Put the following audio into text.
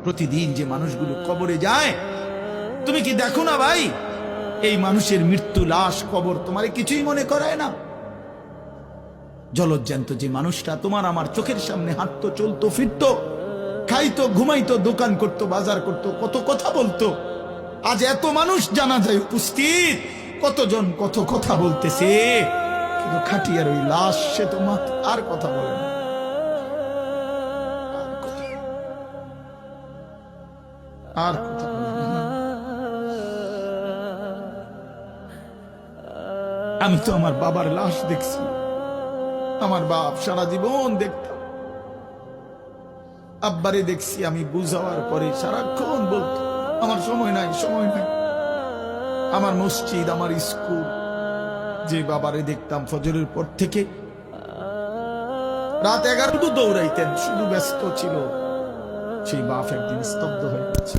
প্রতিদিন যে মানুষগুলো কবরে যায়, তুমি কি দেখো না ভাই, এই মানুষের মৃত্যু, লাশ, কবর তোমারে কিছুই মনে করায় না? জলজ্জান্ত যে মানুষটা তোমার আমার চোখের সামনে হাঁটতো, চলতো, ফিরতো, খাইতো, ঘুমাইতো, দোকান করতো, বাজার করতো, কত কথা বলতো, আজ এত মানুষ জানাজায় উপস্থিত, কতজন কত কথা বলতেছে, কিন্তু খাটিয়ার ওই লাশ, সে তো আর কথা বলে না। আর কথা বলে না। আমি তো আমার বাবার লাশ দেখছি, আমার বাপ সারা জীবন দেখতাম, আব্বারে দেখছি আমি বুঝাওয়ার পরে সারাক্ষণ বলতো আমার সময় নাই, সময় নাই। আমার মসজিদ, আমার স্কুল, যে বাবারে দেখতাম ফজরের পর থেকে রাত 11 দৌড়াইতেন, শুধু ব্যস্ত ছিল, সেই বাপ একদিন স্তব্ধ হয়ে গেছে।